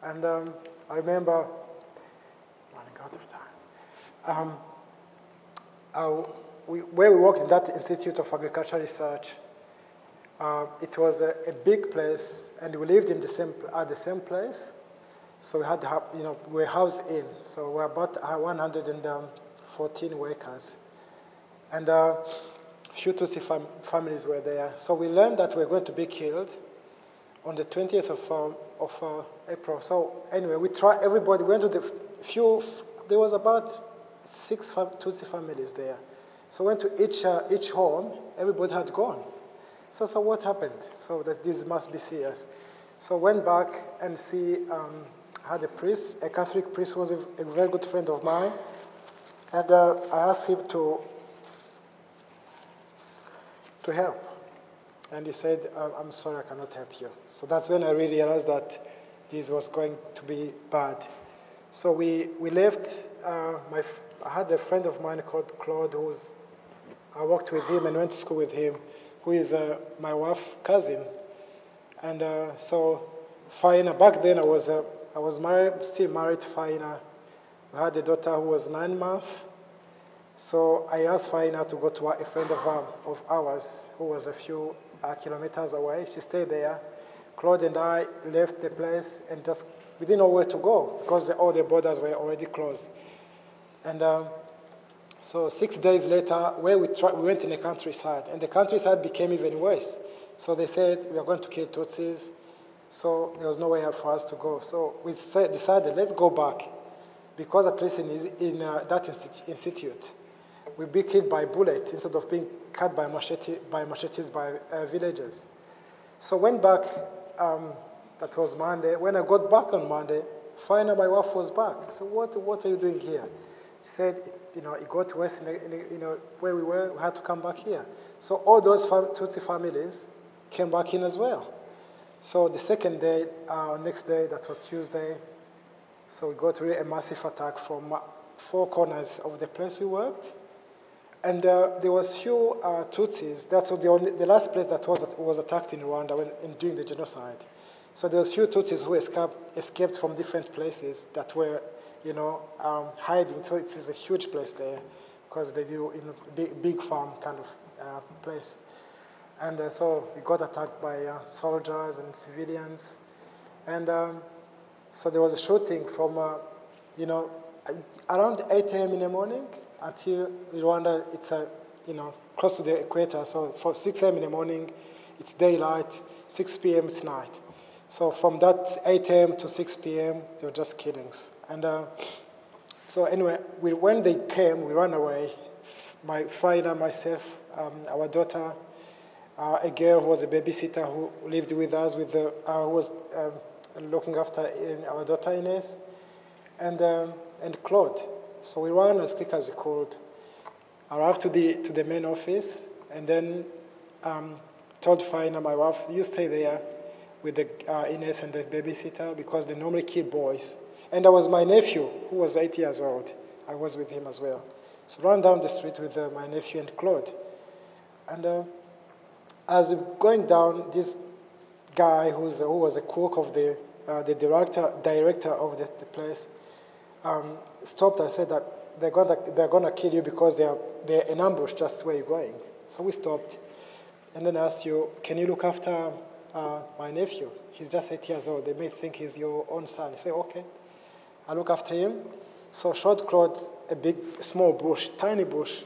And I remember running out of time. Where we worked in that Institute of Agricultural Research, it was a big place, and we lived at the same place. So we had, we were housed in. So we were about 114 workers, and a few Tutsi families were there. So we learned that we were going to be killed on the 20th of April. So anyway, we tried. Everybody went to there was about 6 Tutsi families there. So went to each home, everybody had gone. So what happened? So that this must be serious. So went back and had a priest, a Catholic priest, who was a very good friend of mine. And I asked him to help. And he said, I'm sorry, I cannot help you. So that's when I really realized that this was going to be bad. So we left. I had a friend of mine called Claude, I worked with him and went to school with him, who is my wife's cousin. And so back then I was I was still married to Faina. We had a daughter who was 9 months. So I asked Faina to go to a friend of ours who was a few kilometers away. She stayed there. Claude and I left the place and we didn't know where to go because all the borders were already closed. And so 6 days later, we went in the countryside, and the countryside became even worse. So they said, we are going to kill Tutsis. So there was nowhere for us to go. So we decided, let's go back, because at least in that institute, we'd be killed by bullet instead of being cut by machetes by villagers. So went back, that was Monday. When I got back on Monday, finally my wife was back. So what are you doing here? She said, it got worse where we were, we had to come back here. So all those Tutsi families came back in as well. So the second day, next day, that was Tuesday, so we got really a massive attack from 4 corners of the place we worked. And there was few Tutsis. That's the last place that was attacked in Rwanda during the genocide. So there was few Tutsis who escaped from different places that were, hiding. So it is a huge place there because they do big farm kind of place. And so we got attacked by soldiers and civilians. And so there was a shooting from, around 8 a.m. in the morning until Rwanda, it's close to the equator. So for 6 a.m. in the morning, it's daylight, 6 p.m. it's night. So from that 8 a.m. to 6 p.m., they were just killings. And so anyway, when they came, we ran away. My father, myself, our daughter, a girl who was a babysitter who lived with us, who was looking after our daughter Ines, and Claude. So we ran as quick as we could, arrived to the main office, and then told Faina, my wife, you stay there with Ines and the babysitter because they normally kill boys. And there was my nephew, who was 8 years old. I was with him as well. So ran down the street with my nephew and Claude. And as we were going down, this guy who was a cook of the director of the place stopped and said that they're gonna kill you because they're in ambush just where you're going. So we stopped, and then asked you, can you look after my nephew? He's just 8 years old. They may think he's your own son. He said, okay, I look after him. So showed Claude a small bush, tiny bush.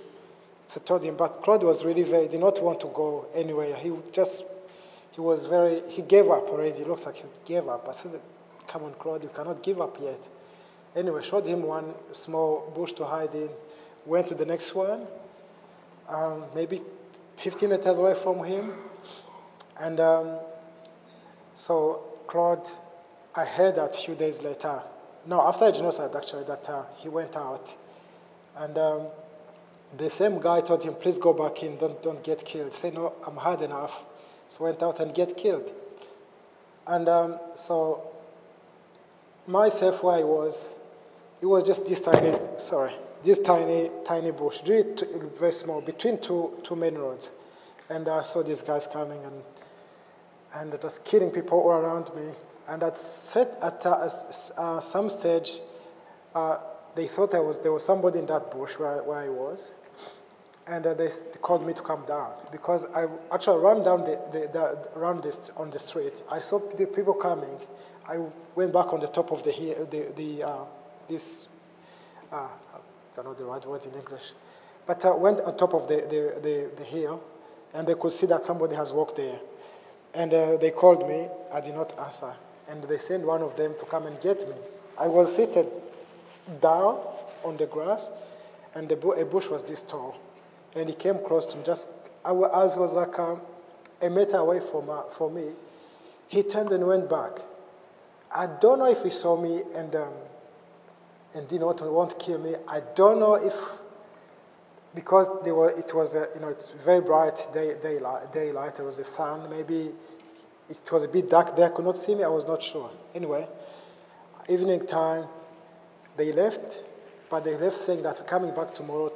So told him, but Claude was really did not want to go anywhere. He gave up already. It looks like he gave up. I said, come on, Claude, you cannot give up yet. Anyway, showed him one small bush to hide in, went to the next one, maybe 50 meters away from him. And so Claude, I heard that a few days later, after the genocide actually, that he went out. And the same guy told him, please go back in, don't get killed. He said, no, I'm hard enough. So went out and get killed. And so myself, where I was, it was just this tiny bush, really very small, between two main roads. And I saw these guys coming and just killing people all around me. And at some stage, they thought there was somebody in that bush where I was. And they called me to come down because I actually ran down on the street. I saw people coming. I went back on the top of the hill, I don't know the right word in English, but I went on top of the hill, and they could see that somebody has walked there. And they called me. I did not answer. And they sent one of them to come and get me. I was seated down on the grass, and a bush was this tall. And he came close to me. I was like a meter away from me. He turned and went back. I don't know if he saw me and did not want to kill me. I don't know if, because it was it's very bright daylight. There was the sun. Maybe it was a bit dark there. I could not see me. I was not sure. Anyway, evening time, they left, but they left saying that we're coming back tomorrow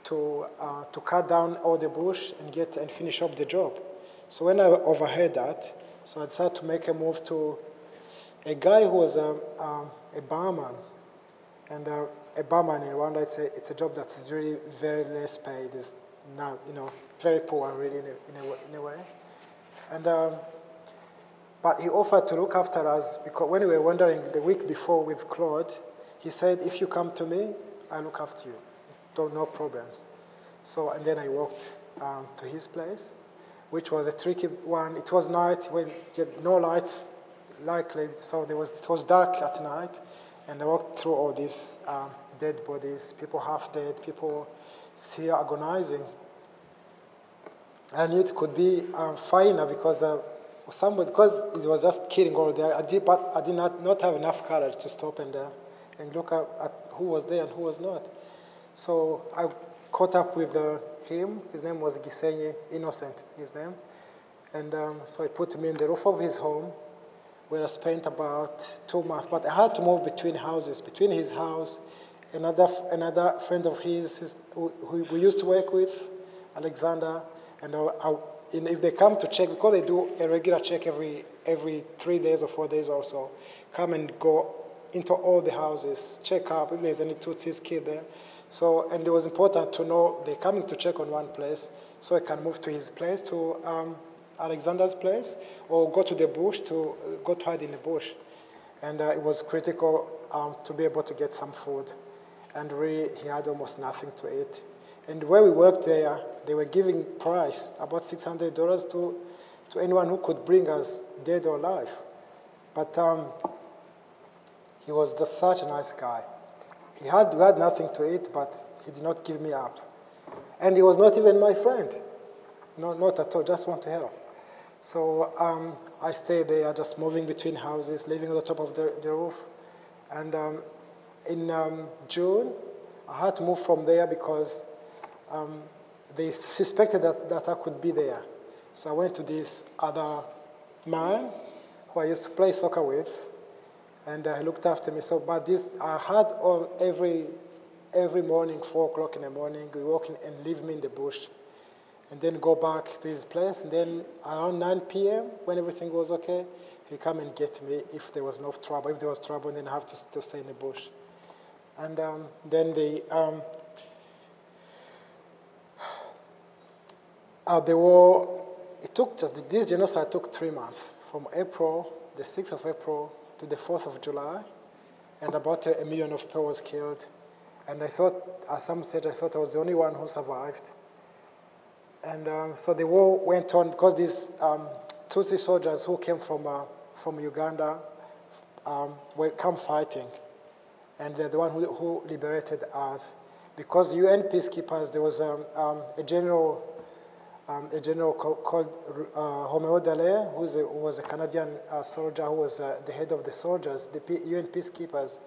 to cut down all the bush and finish up the job. So when I overheard that, so I decided to make a move to a guy who was a barman, and a barman in Rwanda, it's a job that is really very less paid. It's now, very poor really in a way. And but he offered to look after us because when we were wandering the week before with Claude, he said, if you come to me, I look after you. No problems. So, and then I walked to his place, which was a tricky one. It was night when you had no lights, likely, so it was dark at night, and I walked through all these dead bodies, people half dead, people still agonizing. I knew it could be finer because because it was just killing all day. But I did not have enough courage to stop and look at who was there and who was not. So I caught up with him. His name was Gisenyi, Innocent, his name. And so he put me in the roof of his home, where I spent about 2 months. But I had to move between houses, between his house, another friend of his who we used to work with, Alexander. And if they come to check, because they do a regular check every 3 days or 4 days or so, come and go into all the houses, check up if there's any Tutsis kid there. So, and it was important to know they're coming to check on one place, so I can move to his place, to Alexander's place, or go to the bush, to hide in the bush. And it was critical to be able to get some food. And really, he had almost nothing to eat. And where we worked there, they were giving price, about $600 to anyone who could bring us dead or alive. But he was just such a nice guy. We had nothing to eat, but he did not give me up. And he was not even my friend. No, not at all, just want to help. So I stayed there, just moving between houses, living on the top of the roof. And in June, I had to move from there because they suspected that I could be there. So I went to this other man who I used to play soccer with, and he looked after me. So, but I had every morning, 4 o'clock in the morning, we walk in and leave me in the bush, and then go back to his place. And then around 9 p.m., when everything was okay, he'd come and get me if there was no trouble. If there was trouble, then I have to stay in the bush. And then the war, this genocide took 3 months, from April, the 6th of April, to the 4th of July, and about 1 million of people was killed. And I thought, at some stage, I thought I was the only one who survived. And so the war went on, because these Tutsi soldiers who came from Uganda were come fighting, and they're the one who liberated us. Because UN peacekeepers, there was a general called Homeo, who was a Canadian soldier, who was the head of the soldiers. The UN peacekeepers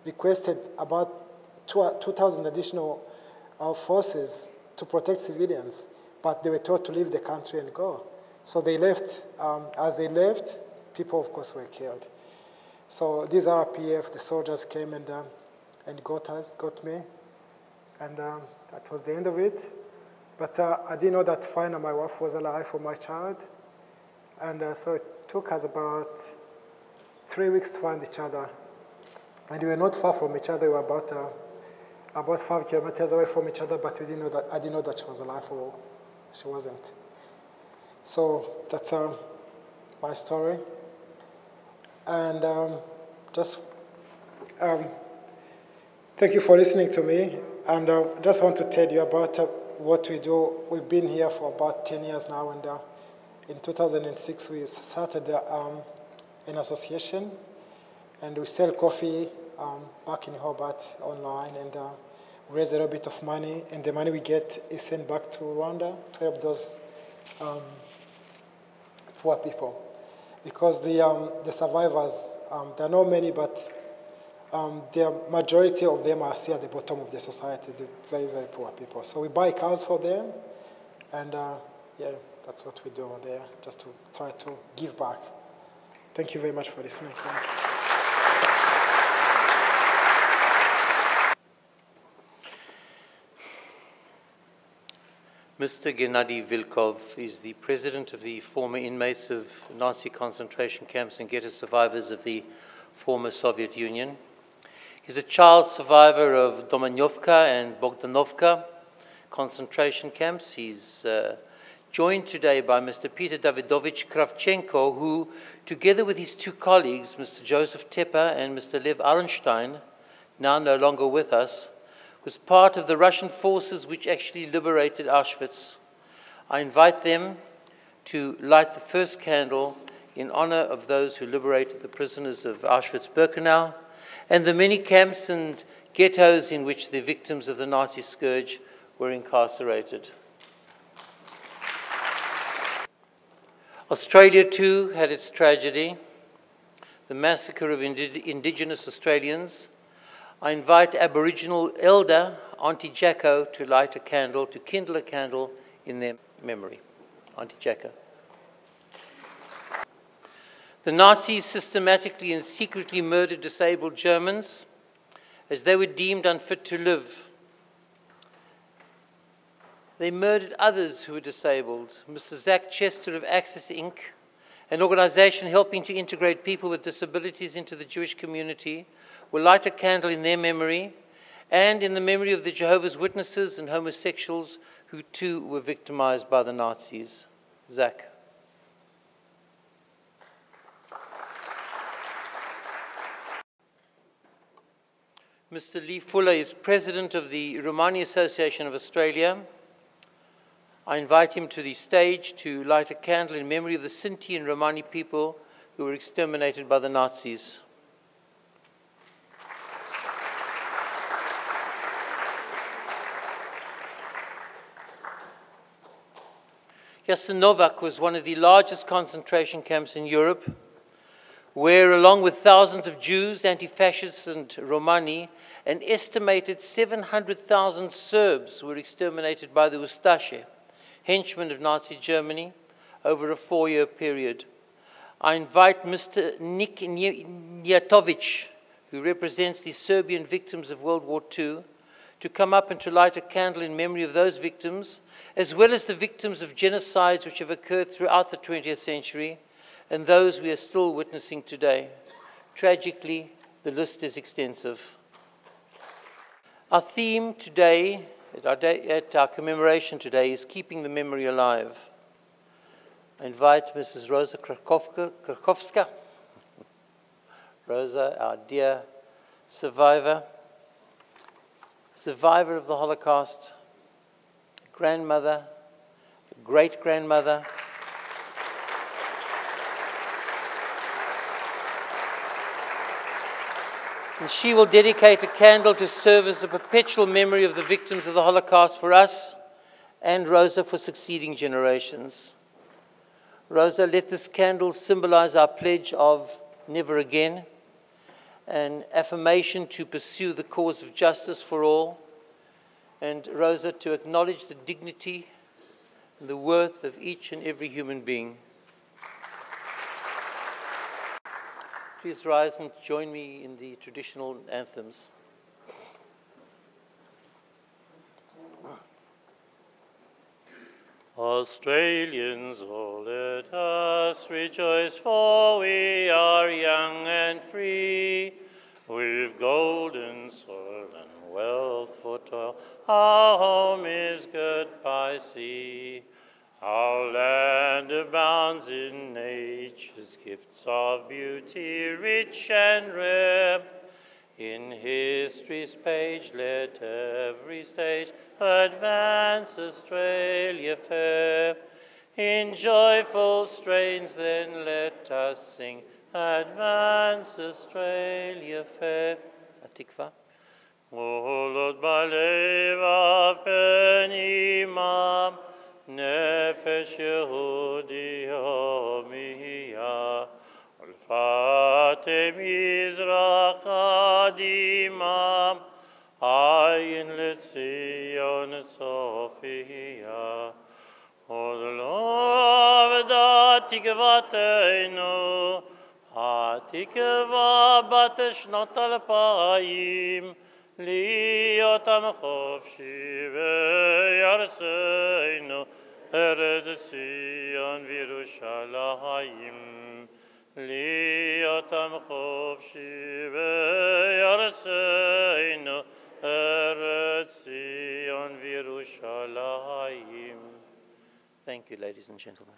requested about 2,000 additional forces to protect civilians, but they were told to leave the country and go. So they left. As they left, people, of course, were killed. So these RPF, the soldiers came and got me, and that was the end of it. But I didn't know that finally my wife was alive for my child. And so it took us about 3 weeks to find each other. And we were not far from each other. We were about 5 kilometers away from each other, but we didn't know that, I didn't know that she was alive or she wasn't. So that's my story. And thank you for listening to me. And I just want to tell you about what we do. We've been here for about 10 years now, and in 2006 we started an association, and we sell coffee back in Hobart online, and raise a little bit of money, and the money we get is sent back to Rwanda to help those poor people. Because the survivors, there are not many, but the majority of them are still at the bottom of the society, the very, very poor people. So we buy cars for them, and yeah, that's what we do over there, just to try to give back. Thank you very much for listening to me. Mr. Gennady Vilkov is the president of the former inmates of Nazi concentration camps and ghetto survivors of the former Soviet Union. He's a child survivor of Domanyovka and Bogdanovka concentration camps. He's joined today by Mr. Peter Davidovich Kravchenko, who, together with his two colleagues, Mr. Joseph Tepper and Mr. Lev Arenstein, now no longer with us, was part of the Russian forces which actually liberated Auschwitz. I invite them to light the first candle in honor of those who liberated the prisoners of Auschwitz-Birkenau and the many camps and ghettos in which the victims of the Nazi scourge were incarcerated. Australia too had its tragedy, the massacre of indigenous Australians. I invite Aboriginal elder Auntie Jacko to light a candle, to kindle a candle in their memory. Auntie Jacko. The Nazis systematically and secretly murdered disabled Germans as they were deemed unfit to live. They murdered others who were disabled. Mr. Zach Chester of Access Inc., an organization helping to integrate people with disabilities into the Jewish community, will light a candle in their memory and in the memory of the Jehovah's Witnesses and homosexuals who too were victimized by the Nazis. Zach. Mr. Lee Fuller is president of the Romani Association of Australia. I invite him to the stage to light a candle in memory of the Sinti and Romani people who were exterminated by the Nazis. Jasenovac was one of the largest concentration camps in Europe, where, along with thousands of Jews, anti-fascists, and Romani, an estimated 700,000 Serbs were exterminated by the Ustaše, henchmen of Nazi Germany, over a 4-year period. I invite Mr. Nik Njatovic, who represents the Serbian victims of World War II, to come up and to light a candle in memory of those victims, as well as the victims of genocides which have occurred throughout the 20th century, and those we are still witnessing today. Tragically, the list is extensive. Our theme today, at our commemoration today, is keeping the memory alive. I invite Mrs. Rosa Krakowska. Rosa, our dear survivor of the Holocaust, grandmother, great-grandmother, and she will dedicate a candle to serve as a perpetual memory of the victims of the Holocaust for us and Rosa for succeeding generations. Rosa, let this candle symbolize our pledge of never again, an affirmation to pursue the cause of justice for all, and Rosa, to acknowledge the dignity and the worth of each and every human being. Please rise and join me in the traditional anthems. Australians, oh, let us rejoice, for we are young and free, with golden soil and wealth for toil. Our home is good by sea. Our land abounds in nature's gifts of beauty, rich and rare. In history's page, let every stage advance Australia fair. In joyful strains, then let us sing, advance Australia fair. Atikva. O Lord, balev av penimam, nefesh Yehudi homiyah, olfate mizrach adimam, ayin letzion Sophia. O Lord, atikvateinu, atikva bat shnot alpayim, להיות עם חופשי בארצנו, ארץ ציון וירושלים. להיות Tam Chofshi Ve'Yarseinu Eretz Zion V'Yerushalayim. Thank you, ladies and gentlemen.